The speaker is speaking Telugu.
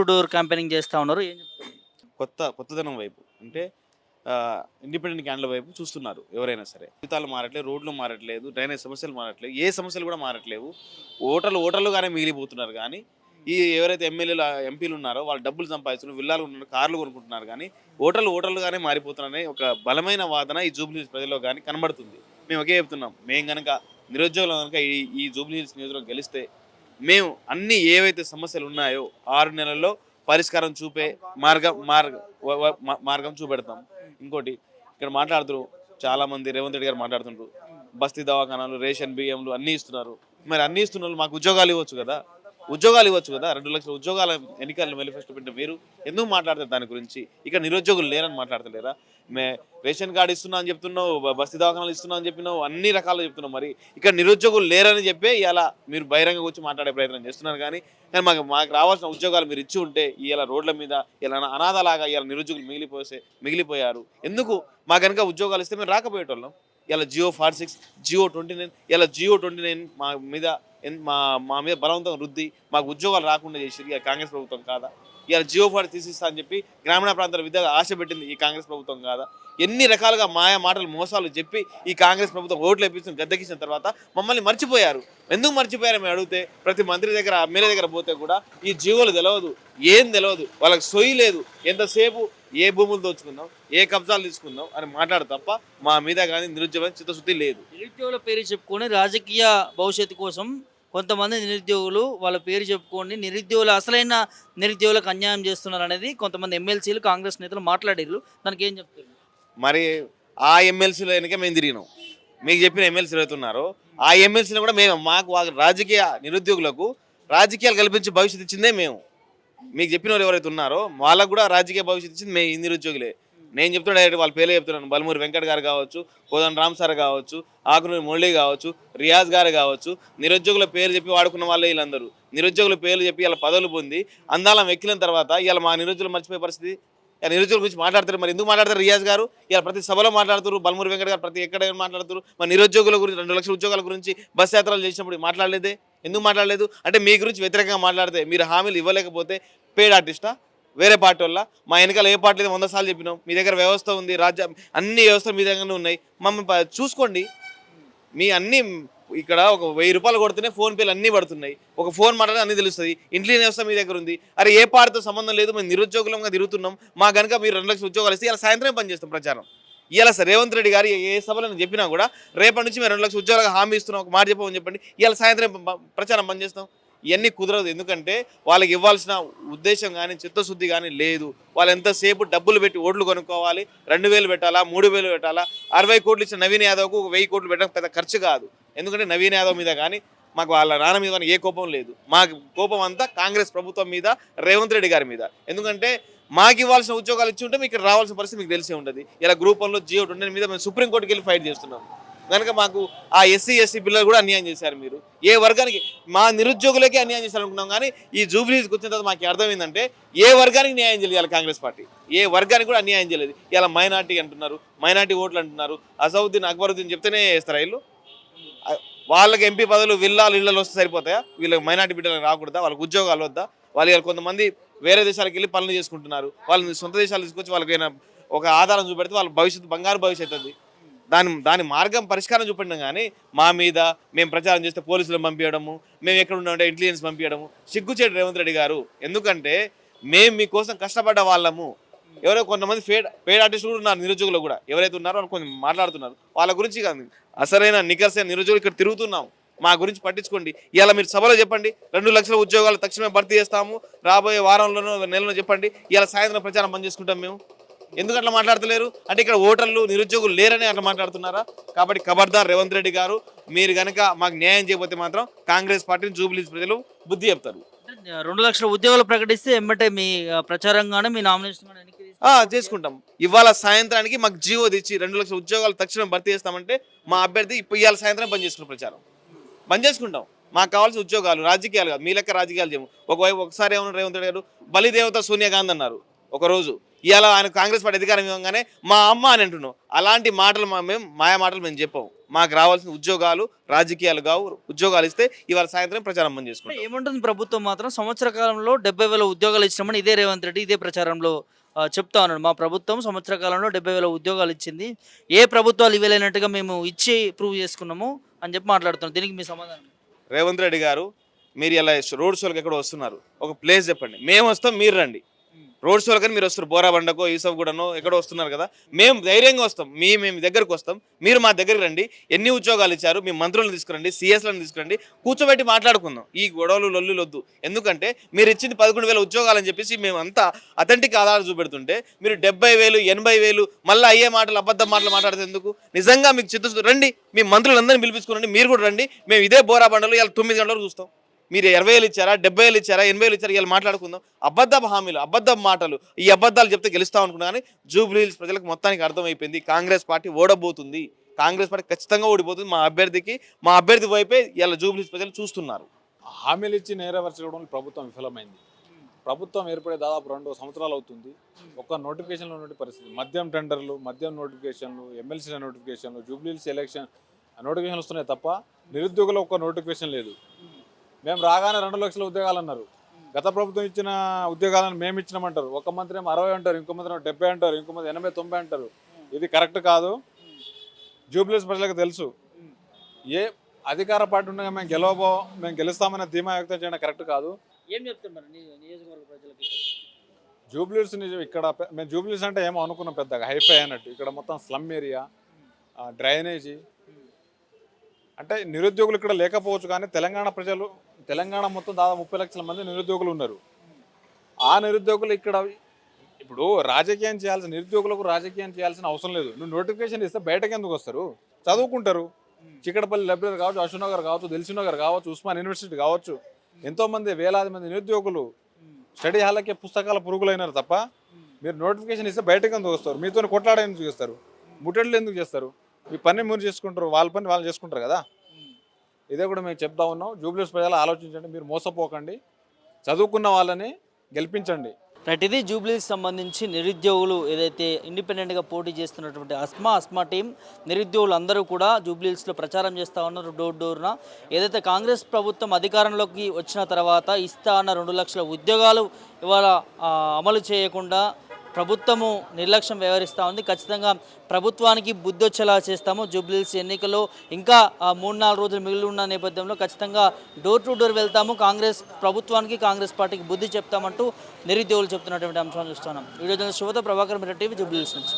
టు డోర్ క్యాంపెయినింగ్ చేస్తా ఉన్నారు. ఏం చెప్తారు? కొత్తదనం వైపు అంటే ఇండిపెండెంట్ క్యాండిడేట్ వైపు చూస్తున్నారు ఎవరైనా సరే. జీవితాలు మారట్లేదు, రోడ్లు మారట్లేదు, డ్రైనేజ్ సమస్యలు మారట్లేదు, ఏ సమస్యలు కూడా మారట్లేవు. ఓటర్లుగానే మిగిలిపోతున్నారు. కానీ ఎవరైతే ఎమ్మెల్యేలు ఎంపీలు ఉన్నారో వాళ్ళు డబ్బులు సంపాదిస్తున్నారు, విల్లాలు ఉన్నారు, కార్లు కొనుక్కుంటున్నారు. కానీ ఓటర్లుగానే మారిపోతున్నారనే ఒక బలమైన వాదన ఈ జూబ్లీహిల్స్ ప్రజల్లో కానీ కనబడుతుంది. మేము ఒకే చెప్తున్నాం, మేము కనుక నిరుద్యోగులు కనుక ఈ జూబ్లీహిల్స్ నియోజకవర్గం గెలిస్తే మేము అన్ని ఏవైతే సమస్యలు ఉన్నాయో 6 నెలల్లో పరిష్కారం చూపే మార్గం చూపెడతాం. ఇంకోటి ఇక్కడ మాట్లాడుతున్నారు చాలామంది, రేవంత్ రెడ్డి గారు మాట్లాడుతుంటారు బస్తీ దవాఖానాలు, రేషన్ బియ్యంలు అన్నీ ఇస్తున్నారు. మరి అన్నీ ఇస్తున్న వాళ్ళు మాకు ఉద్యోగాలు ఇవ్వచ్చు కదా, 2 లక్షల ఉద్యోగాల ఎన్నికల మేనిఫెస్టో పెట్టిన మీరు ఎందుకు మాట్లాడతారు దాని గురించి? ఇక్కడ నిరుద్యోగులు లేరని మాట్లాడతలేరా? రేషన్ కార్డు ఇస్తున్నా అని చెప్తున్నావు, బస్తీ దవాఖానాలు ఇస్తున్నా అని చెప్పినావు, అన్ని రకాలు చెప్తున్నావు. మరి ఇక్కడ నిరుద్యోగులు లేరని చెప్పి ఇలా మీరు బహిరంగ వచ్చి మాట్లాడే ప్రయత్నం చేస్తున్నారు. కానీ మాకు రావాల్సిన ఉద్యోగాలు మీరు ఇచ్చి ఉంటే ఇలా రోడ్ల మీద ఇలా అనాథలాగా ఇలా నిరుద్యోగులు మిగిలిపోయారు. ఎందుకు మా కనుక ఉద్యోగాలు ఇస్తే మేము రాకపోయేటోళ్ళం. ఇలా Geo46, Geo29, ఇలా Geo29 మా మీద బలవంతం రుద్ది మాకు ఉద్యోగాలు రాకుండా చేసి కాంగ్రెస్ ప్రభుత్వం కాదా? ఇలా Geo40 తీసిస్తా అని చెప్పి గ్రామీణ ప్రాంతాల విద్య ఆశ పెట్టింది ఈ కాంగ్రెస్ ప్రభుత్వం కాదా? ఎన్ని రకాలుగా మాయా మాటలు మోసాలు చెప్పి ఈ కాంగ్రెస్ ప్రభుత్వం ఓట్లు వేపించిన గద్దెకించిన తర్వాత మమ్మల్ని మర్చిపోయారు. ఎందుకు మర్చిపోయారు మేము అడిగితే ప్రతి మంత్రి దగ్గర, ఎమ్మెల్యే దగ్గర పోతే కూడా ఈ జీవోలు తెలియదు, ఏం తెలియదు, వాళ్ళకి సొయ్యి లేదు. ఎంతసేపు ఏ భూములు దోచుకుందాం, ఏ కబ్జాలు తీసుకుందాం అని మాట్లాడు తప్ప మా మీద కానీ నిరుద్యోగం చిత్తశుద్ధి లేదు. నిరుద్యోగుల పేరు చెప్పుకొని రాజకీయ భవిష్యత్తు కోసం కొంతమంది నిరుద్యోగులు వాళ్ళ పేరు చెప్పుకొని అసలైన నిరుద్యోగులకు అన్యాయం చేస్తున్నారు అనేది కొంతమంది ఎమ్మెల్సీలు, కాంగ్రెస్ నేతలు మాట్లాడారు. దానికి ఏం చెప్తారు? మరి ఆ ఎమ్మెల్సీల వెనక మేము తిరిగినాం. మీకు చెప్పిన ఎమ్మెల్సీలు అవుతున్నారు ఆ ఎమ్మెల్సీలు కూడా మాకు రాజకీయ నిరుద్యోగులకు రాజకీయాలు కల్పించి భవిష్యత్తు ఇచ్చిందే మేము. మీకు చెప్పిన వారు ఎవరైతే ఉన్నారో వాళ్ళకు కూడా రాజకీయ భవిష్యత్తు ఇచ్చింది మేము, ఈ నిరుద్యోగులే. నేను చెప్తున్నా డైరెక్ట్ వాళ్ళ పేర్లే చెప్తున్నాను. బలమూరి వెంకట్ గారు కావచ్చు, కోదండ రామ్ సార్ కావచ్చు, ఆకునూరి మురళి కావచ్చు, రియాజ్ గారు కావచ్చు, నిరుద్యోగుల పేరు చెప్పి వాడుకున్న వాళ్ళే వీళ్ళందరూ. నిరుద్యోగుల పేర్లు చెప్పి ఇలా పదవులు పొంది అందాలం ఎక్కిన తర్వాత ఇలా మా నిరుద్యోగులు మర్చిపోయే పరిస్థితి. నిరుద్యోగుల గురించి మాట్లాడతారు. మరి ఎందుకు మాట్లాడతారు? రియాజ్ గారు ఇలా ప్రతి సభలో మాట్లాడుతారు, బలమూరి వెంకట గారు ప్రతి ఎక్కడ మాట్లాడుతారు. మరి నిరుద్యోగుల గురించి 2 లక్షల ఉద్యోగాల గురించి బస్ యాత్రలు చేసినప్పుడు మాట్లాడలేదే? ఎందుకు మాట్లాడలేదు? అంటే మీ గురించి వ్యతిరేకంగా మాట్లాడితే మీరు హామీలు ఇవ్వలేకపోతే పేడ్ ఆర్టిస్టా? వేరే పార్టీ వల్ల మా ఎన్నికలు ఏ పార్టీ 100 సార్లు చెప్పినాం. మీ దగ్గర వ్యవస్థ ఉంది, అన్ని వ్యవస్థలు మీ దగ్గరనే ఉన్నాయి. మమ్మల్ని చూసుకోండి. మీ అన్ని ఇక్కడ ఒక 1000 రూపాయలు కొడితేనే ఫోన్పేలు అన్నీ పడుతున్నాయి. ఒక ఫోన్ మాట్లాడితే అన్నీ తెలుస్తుంది. ఇంటెలిజెన్స్ వ్యవస్థ మీ దగ్గర ఉంది. అరే ఏ పార్టీతో సంబంధం లేదు, మేము నిరుద్యోగులంగా తిరుగుతున్నాం, మా కనుక మీరు 2 లక్షల ఉద్యోగాలు ఇస్తే ఇలా సాయంత్రం పని చేస్తాం ప్రచారం. ఇలా సార్ రేవంత్ రెడ్డి గారు ఏ సభలో చెప్పినా కూడా రేపటి నుంచి మేము 2 లక్షల ఉద్యోగాలకు హామీ ఇస్తున్నాం, ఒక మాట చెప్పమని చెప్పండి, ఇలా సాయంత్రం ప్రచారం పని చేస్తాం. ఇవన్నీ కుదరదు. ఎందుకంటే వాళ్ళకి ఇవ్వాల్సిన ఉద్దేశం కానీ చిత్తశుద్ధి కానీ లేదు. వాళ్ళు ఎంతసేపు డబ్బులు పెట్టి ఓట్లు కొనుక్కోవాలి, 2000 పెట్టాలా, 3000 పెట్టాలా. 60 కోట్లు ఇచ్చిన నవీన్ యాదవ్కు 1000 కోట్లు పెట్టడం పెద్ద ఖర్చు కాదు. ఎందుకంటే నవీన్ యాదవ్ మీద కానీ మాకు వాళ్ళ నాన్న మీద కానీ ఏ కోపం లేదు. మాకు కోపం అంతా కాంగ్రెస్ ప్రభుత్వం మీద, రేవంత్ రెడ్డి గారి మీద. ఎందుకంటే మాకు ఇవ్వాల్సిన ఉద్యోగాలు ఇచ్చి ఉంటే మీకు ఇక్కడ రావాల్సిన పరిస్థితి మీకు తెలిసే ఉంటుంది. ఇలా గ్రూప్ 1లో Geo29 మీద మేము సుప్రీంకోర్టుకి వెళ్ళి ఫైట్ చేస్తున్నాం. కనుక మాకు ఆ SC/ST పిల్లలు కూడా అన్యాయం చేశారు. మీరు ఏ వర్గానికి, మా నిరుద్యోగులకే అన్యాయం చేశారనుకున్నాం. కానీ ఈ జూబ్లీహిల్స్కి వచ్చిన తర్వాత మాకు అర్థమైందంటే ఏ వర్గానికి న్యాయం చేయాలి కాంగ్రెస్ పార్టీ, ఏ వర్గానికి కూడా అన్యాయం చేయలేదు. ఇలా మైనార్టీ అంటున్నారు, మైనార్టీ ఓట్లు అంటున్నారు. అసౌద్దీన్, అక్బరుద్దీన్ చెప్తేనే వేస్తారా వీళ్ళు? వాళ్ళకి ఎంపీ పదవులు, ఇళ్ళలు వస్తే సరిపోతాయా? వీళ్ళకి మైనార్టీ బిడ్డలకు రాకూడదా? వాళ్ళకి ఉద్యోగాలు వద్దా? వాళ్ళు కొంతమంది వేరే దేశాలకు వెళ్ళి పనులు చేసుకుంటున్నారు. వాళ్ళని సొంత దేశాలు తీసుకొచ్చి వాళ్ళకి ఒక ఆధారం చూపెడితే వాళ్ళ భవిష్యత్తు బంగారు భవిష్యత్తు అది. దాని మార్గం పరిష్కారం చూపెట్టినాం. కానీ మా మీద మేము ప్రచారం చేస్తే పోలీసులను పంపించడము, మేము ఎక్కడ ఉన్నామంటే ఇంటెలిజెన్స్ పంపించడము సిగ్గుచేటు రేవంత్ రెడ్డి గారు. ఎందుకంటే మేము మీకోసం కష్టపడ్డ వాళ్ళము. ఎవరో కొంతమంది పేడ్ ఆర్టిస్టులు కూడా ఉన్నారు నిరుద్యోగులు కూడా, ఎవరైతే ఉన్నారో వాళ్ళు కొంచెం మాట్లాడుతున్నారు. వాళ్ళ గురించి కాదు, అసలైన నికర్సైన నిరుద్యోగులు ఇక్కడ తిరుగుతున్నాం. మా గురించి పట్టించుకోండి. ఇలా మీరు సభలో చెప్పండి 2 లక్షల ఉద్యోగాలు తక్షణమే భర్తీ చేస్తాము, రాబోయే వారంలోనో నెలలో చెప్పండి. ఇలా సాయంత్రం ప్రచారం బంద్ చేసుకుంటాం మేము. ఎందుకు అట్లా మాట్లాడతలేరు? అంటే ఇక్కడ ఓటర్లు నిరుద్యోగులు లేరని అట్లా మాట్లాడుతున్నారా? కాబట్టి ఖబర్దార్ రేవంత్ రెడ్డి గారు, మీరు కనుక మాకు న్యాయం చేయకపోతే మాత్రం కాంగ్రెస్ పార్టీని జూబ్లీహిల్స్ ప్రజలు బుద్ధి చెప్తారు. 2 లక్షల ఉద్యోగాలు ప్రకటిస్తే ఎమ్మటే మీ ప్రచారంగానే మీ నామినేషన్ చేసుకుంటాం. ఇవాళ సాయంత్రానికి మాకు జీవో తెచ్చి 2 లక్షల ఉద్యోగాలు తక్షణం భర్తీ చేస్తామంటే మా అభ్యర్థి ఇవాళ సాయంత్రం బంద్ చేసుకున్న ప్రచారం బంద్ చేసుకుంటాం. మాకు కావాల్సిన ఉద్యోగాలు, రాజకీయాలు కాదు. మీ లెక్క రాజకీయాలు చేయము. ఒకసారి ఏమన్నా రేవంత్ రెడ్డి గారు బలిదేవత సోనియా గాంధీ అన్నారు ఒకరోజు. ఇవాళ ఆయన కాంగ్రెస్ పార్టీ అధికారం ఇవ్వగానే మా అమ్మ అని అంటున్నాం. అలాంటి మాటలు మేము మాయా మాటలు మేము చెప్పాము. మాకు రావాల్సిన ఉద్యోగాలు రాజకీయాలు కావు, ఉద్యోగాలు ఇస్తే ఇవాళ సాయంత్రం ప్రచారం బంద్ చేసుకుంటాం. ఏముంటుంది ప్రభుత్వం మాత్రం సంవత్సర కాలంలో 70,000 ఉద్యోగాలు ఇచ్చినామని ఇదే రేవంత్ రెడ్డి ఇదే ప్రచారంలో చెప్తా ఉన్నాడు. మా ప్రభుత్వం సంవత్సర కాలంలో 70,000 ఉద్యోగాలు ఇచ్చింది, ఏ ప్రభుత్వాలు ఇవ్వలేనట్టుగా మేము ఇచ్చి ప్రూవ్ చేసుకున్నాము అని చెప్పి మాట్లాడుతున్నాం. దీనికి మీ సమాధానం? రేవంత్ రెడ్డి గారు, మీరు ఇలా రోడ్ షోలకు ఎక్కడ వస్తున్నారు, ఒక ప్లేస్ చెప్పండి, మేము వస్తాం మీరు రండి. రోడ్ షోలు కానీ మీరు వస్తారు, బోరాబండకో ఈసఫ్గూడనో ఎక్కడో వస్తున్నారు కదా, మేము ధైర్యంగా వస్తాం, మేము దగ్గరకు వస్తాం, మీరు మా దగ్గరికి రండి. ఎన్ని ఉద్యోగాలు ఇచ్చారు, మీ మంత్రులను తీసుకురండి, సిఎస్లను తీసుకురండి, కూర్చోబెట్టి మాట్లాడుకుందాం. ఈ గొడవలు లొల్లులు వద్దు. ఎందుకంటే మీరు ఇచ్చింది 11,000 ఉద్యోగాలు అని చెప్పేసి మేము అంతా అథెంటిక్ ఆధారాలు చూపెడుతుంటే మీరు 70,000 80,000 మళ్ళీ అయ్యే మాటలు అబద్ధం మాటలు మాట్లాడితే ఎందుకు? నిజంగా మీకు చిత్తశుద్ధి రండి, మీ మంత్రులందరినీ పిలిపించుకురండి, మీరు కూడా రండి. మేము ఇదే బోరాబండలో ఇలా 9 గంటల వరకు చూస్తాం. మీరు 20,000 ఇచ్చారా, 70,000 ఇచ్చారా, 80,000 ఇచ్చారా, ఇలా మాట్లాడుకుందాం. అబద్ధపు హామీలు, అబద్ధపు మాటలు, ఈ అబద్ధాలు చెప్తే గెలుస్తాం అనుకున్నా కానీ జూబ్లీ హిల్స్ ప్రజలకు మొత్తానికి అర్థమైపోయింది, కాంగ్రెస్ పార్టీ ఓడబోతుంది. కాంగ్రెస్ పార్టీ ఖచ్చితంగా ఓడిపోతుంది. మా అభ్యర్థి వైపే ఇలా జూబ్లీ హిల్స్ ప్రజలు చూస్తున్నారు. హామీలు ఇచ్చి నెరవేర్చడంలో ప్రభుత్వం విఫలమైంది. ప్రభుత్వం ఏర్పడే దాదాపు 2 సంవత్సరాలు అవుతుంది. ఒక్క నోటిఫికేషన్లో ఉన్న పరిస్థితి, మద్యం టెండర్లు, మద్యం నోటిఫికేషన్లు, ఎమ్మెల్సీ నోటిఫికేషన్లు, జూబ్లీ హిల్స్ ఎలక్షన్ నోటిఫికేషన్లు వస్తున్నాయి తప్ప నిరుద్యోగులు ఒక్క నోటిఫికేషన్ లేదు. మేము రాగానే 2 లక్షల ఉద్యోగాలు అన్నారు. గత ప్రభుత్వం ఇచ్చిన ఉద్యోగాలను మేము ఇచ్చినామంటారు. ఒక మంత్రి ఏమో 60 అంటారు, ఇంకో మంత్రి 70 అంటారు, ఇంకో మంది 80 90 అంటారు. ఇది కరెక్ట్ కాదు. జూబ్లీ హిల్స్ ప్రజలకు తెలుసు, ఏ అధికార పార్టీ ఉండగా మేము గెలుస్తామనే ధీమా వ్యక్తం చేయడం కరెక్ట్ కాదు. ఏం చెప్తున్నారు నియోజకవర్గ ప్రజలకి? జూబ్లీ హిల్స్ ఇక్కడ మేము జూబ్లీ హిల్స్ అంటే ఏమో అనుకున్నాం, పెద్దగా హైఫై అన్నట్టు. ఇక్కడ మొత్తం స్లమ్ ఏరియా, డ్రైనేజీ, అంటే నిరుద్యోగులు ఇక్కడ లేకపోవచ్చు కానీ తెలంగాణ మొత్తం దాదాపు 30 లక్షల మంది నిరుద్యోగులు ఉన్నారు. ఆ నిరుద్యోగులు ఇక్కడ ఇప్పుడు నిరుద్యోగులకు రాజకీయం చేయాల్సిన అవసరం లేదు. నువ్వు నోటిఫికేషన్ ఇస్తే బయటకు ఎందుకు వస్తారు? చదువుకుంటారు. చిక్కడపల్లి లైబ్రరీ కావచ్చు, అశోక్నగర్ కావచ్చు, దిల్సుఖ్నగర్ కావచ్చు, ఉస్మాన్ యూనివర్సిటీ కావచ్చు, ఎంతోమంది వేలాది మంది నిరుద్యోగులు స్టడీ హాల్కే పుస్తకాల పురుగులైనారు తప్ప మీరు నోటిఫికేషన్ ఇస్తే బయటకు ఎందుకు వస్తారు? మీతో కొట్లాడ ఎందుకు చేస్తారు? ముట్టడిలు ఎందుకు చేస్తారు? మీ పని మీరు చేసుకుంటారు, వాళ్ళ పని వాళ్ళు చేసుకుంటారు కదా. ఇదే కూడా మేము చెప్తా ఉన్నాం. జూబ్లీ హిల్స్ ప్రజలు ఆలోచించండి, మీరు మోసపోకండి, చదువుకున్న వాళ్ళని గెలిపించండి. రైట్, ఇది జూబ్లీ హిల్స్ సంబంధించి నిరుద్యోగులు ఏదైతే ఇండిపెండెంట్గా పోటీ చేస్తున్నటువంటి అస్మా టీం నిరుద్యోగులు అందరూ కూడా జూబ్లీ హిల్స్లో ప్రచారం చేస్తూ ఉన్నారు డోర్ డోర్న. ఏదైతే కాంగ్రెస్ ప్రభుత్వం అధికారంలోకి వచ్చిన తర్వాత ఇస్తా అన్న 2 లక్షల ఉద్యోగాలు ఇవాళ అమలు చేయకుండా ప్రభుత్వము నిర్లక్ష్యం వ్యవహరిస్తూ ఉంది. ఖచ్చితంగా ప్రభుత్వానికి బుద్ధి వచ్చేలా చేస్తాము. జూబ్లీ హిల్స్ ఎన్నికల్లో ఇంకా 3-4 రోజులు మిగిలి ఉన్న నేపథ్యంలో ఖచ్చితంగా డోర్ టు డోర్ వెళ్తాము, కాంగ్రెస్ ప్రభుత్వానికి కాంగ్రెస్ పార్టీకి బుద్ధి చెప్తామంటూ నిరుద్యోగులు చెప్తున్నటువంటి అంశాన్ని చూస్తున్నాం. వీడియో జర్నలిస్ట్ శివతో Prabhakar, mirror TV, Jubilee Hills నుంచి.